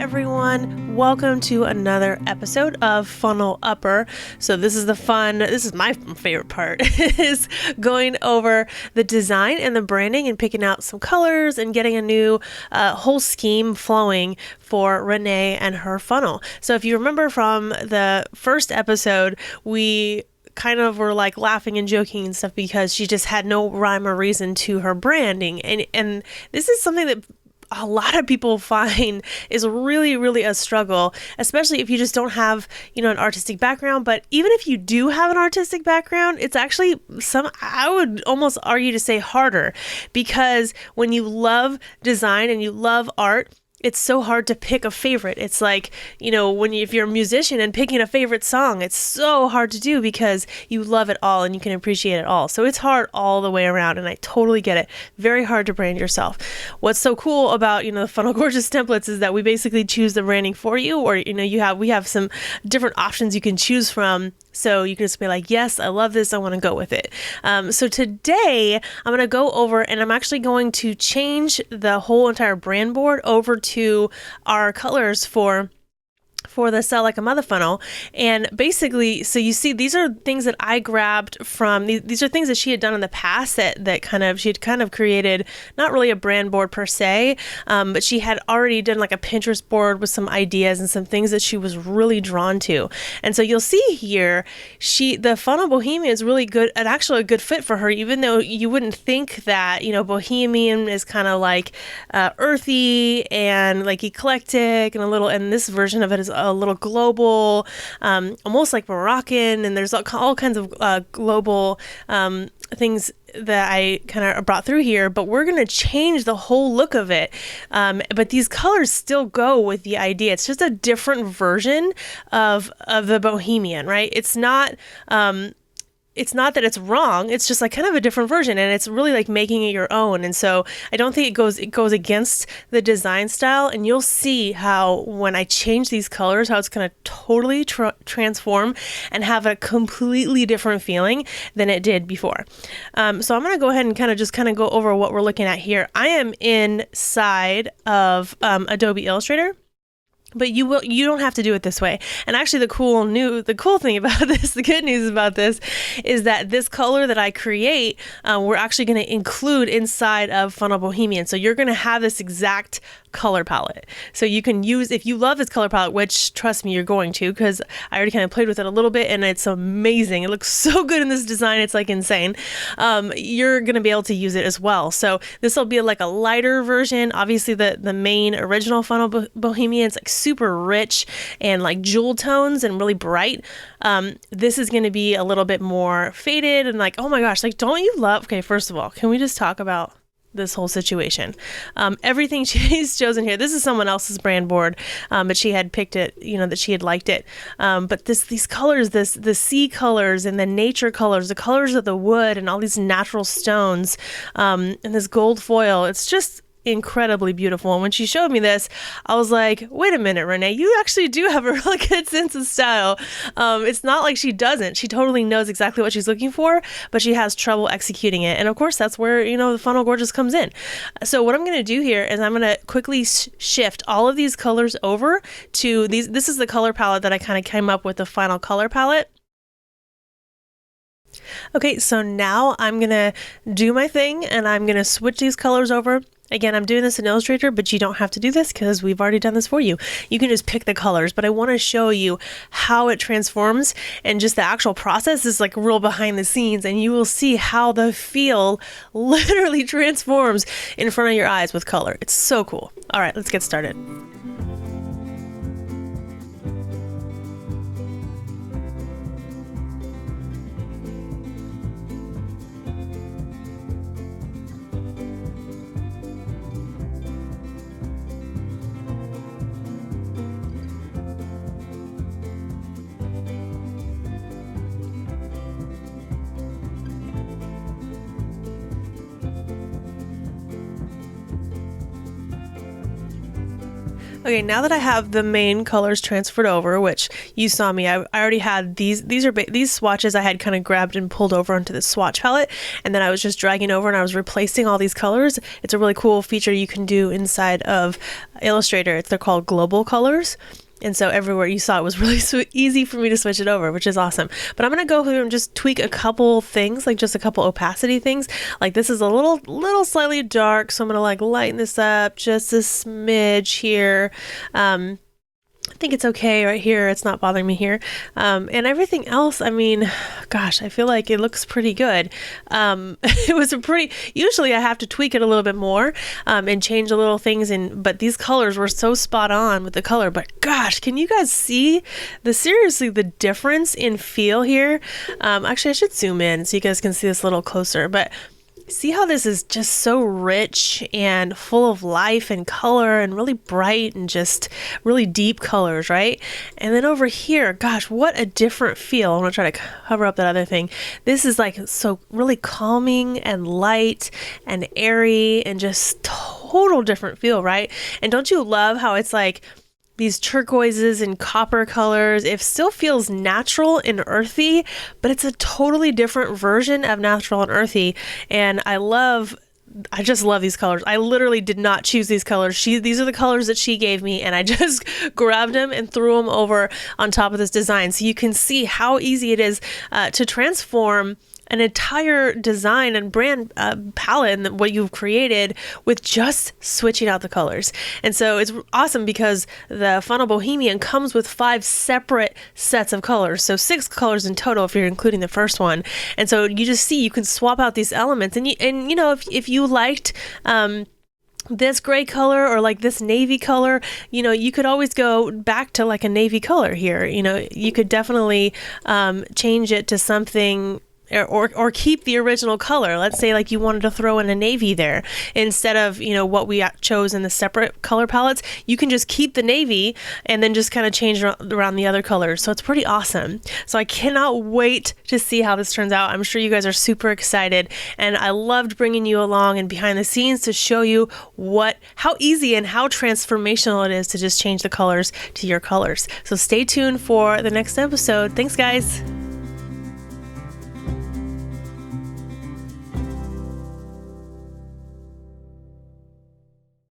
everyone. Welcome to another episode of Funnel Upper. So this is my favorite part, is going over the design and the branding and picking out some colors and getting a new whole scheme flowing for Renee and her funnel. So if you remember from the first episode, we kind of were like laughing and joking and stuff because she just had no rhyme or reason to her branding. And this is something that a lot of people find is really, really a struggle, especially if you just don't have, an artistic background. But even if you do have an artistic background, it's actually I would almost argue to say harder, because when you love design and you love art, it's so hard to pick a favorite. It's like, if you're a musician and picking a favorite song, it's so hard to do because you love it all and you can appreciate it all. So it's hard all the way around, and I totally get it. Very hard to brand yourself. What's so cool about, the Funnel Gorgeous templates is that we basically choose the branding for you, or, we have some different options you can choose from. So you can just be like, yes, I love this. I want to go with it. So today I'm going to go over, and I'm actually going to change the whole entire brand board over to our colors for the Sell Like a Mutha funnel. And basically, so you see, these are things that I grabbed from, these are things that she had done in the past that she had kind of created, not really a brand board per se, but she had already done like a Pinterest board with some ideas and some things that she was really drawn to. And so you'll see here, the Funnel Bohemian is really good, and actually a good fit for her, even though you wouldn't think that, Bohemian is kind of like earthy and like eclectic and this version of it is a little global, almost like Moroccan, and there's all kinds of global things that I kind of brought through here, but we're going to change the whole look of it. But these colors still go with the idea. It's just a different version of the Bohemian, right? It's not that it's wrong. It's just like kind of a different version, and it's really like making it your own. And so I don't think it goes against the design style. And you'll see how when I change these colors, how it's going to totally transform and have a completely different feeling than it did before. So I'm going to go ahead and kind of go over what we're looking at here. I am inside of Adobe Illustrator. But you don't have to do it this way. And actually the cool thing about this, the good news about this, is that this color that I create, we're actually going to include inside of Funnel Bohemian. So you're going to have this exact color palette. So you can use, if you love this color palette, which trust me, you're going to, because I already kind of played with it a little bit and it's amazing. It looks so good in this design. It's like insane. You're going to be able to use it as well. So this will be like a lighter version. Obviously the main original Funnel Bohemian is like super rich and like jewel tones and really bright. This is going to be a little bit more faded and like, oh my gosh, like, don't you love, okay, first of all, can we just talk about this whole situation? Everything she's chosen here, this is someone else's brand board, but she had picked it, that she had liked it. But these colors, the sea colors and the nature colors, the colors of the wood and all these natural stones, and this gold foil, it's just incredibly beautiful. And when she showed me this, I was like, wait a minute, Renee, you actually do have a really good sense of style. It's not like she doesn't. She totally knows exactly what she's looking for, but she has trouble executing it. And of course, that's where, the Funnel Gorgeous comes in. So what I'm going to do here is I'm going to quickly shift all of these colors over to these. This is the color palette that I kind of came up with, the final color palette. Okay, so now I'm going to do my thing and I'm going to switch these colors over. Again, I'm doing this in Illustrator, but you don't have to do this because we've already done this for you. You can just pick the colors, but I want to show you how it transforms, and just the actual process is like real behind the scenes, and you will see how the feel literally transforms in front of your eyes with color. It's so cool. All right, let's get started. Okay, now that I have the main colors transferred over, which you saw me, I already had these swatches I had kind of grabbed and pulled over onto the swatch palette, and then I was just dragging over and I was replacing all these colors. It's a really cool feature you can do inside of Illustrator. They're called global colors. And so everywhere you saw it was really easy for me to switch it over, which is awesome. But I'm going to go through and just tweak a couple things, like just a couple opacity things. Like this is a little slightly dark, so I'm going to like lighten this up just a smidge here. I think it's okay right here. It's not bothering me here. And everything else, I mean, gosh, I feel like it looks pretty good. Usually I have to tweak it a little bit more and change a little things but these colors were so spot on with the color. But gosh, can you guys see seriously the difference in feel here? Actually, I should zoom in so you guys can see this a little closer, but see how this is just so rich and full of life and color and really bright and just really deep colors, right? And then over here, gosh, what a different feel. I'm gonna try to cover up that other thing. This is like so really calming and light and airy and just total different feel, right? And don't you love how it's like these turquoises and copper colors? It still feels natural and earthy, but it's a totally different version of natural and earthy. And I just love these colors. I literally did not choose these colors. These are the colors that she gave me, and I just grabbed them and threw them over on top of this design. So you can see how easy it is to transform an entire design and brand palette and what you've created with just switching out the colors. And so it's awesome because the Funnel Bohemian comes with 5 separate sets of colors. So 6 colors in total if you're including the first one. And so you just see you can swap out these elements. And you know, if you liked this gray color or like this navy color, you know, you could always go back to like a navy color here. You know, you could definitely change it to something or keep the original color. Let's say like you wanted to throw in a navy there instead of, you know, what we chose in the separate color palettes. You can just keep the navy and then just kind of change around the other colors. So it's pretty awesome. So I cannot wait to see how this turns out. I'm sure you guys are super excited, and I loved bringing you along and behind the scenes to show you how easy and how transformational it is to just change the colors to your colors. So stay tuned for the next episode. Thanks, guys.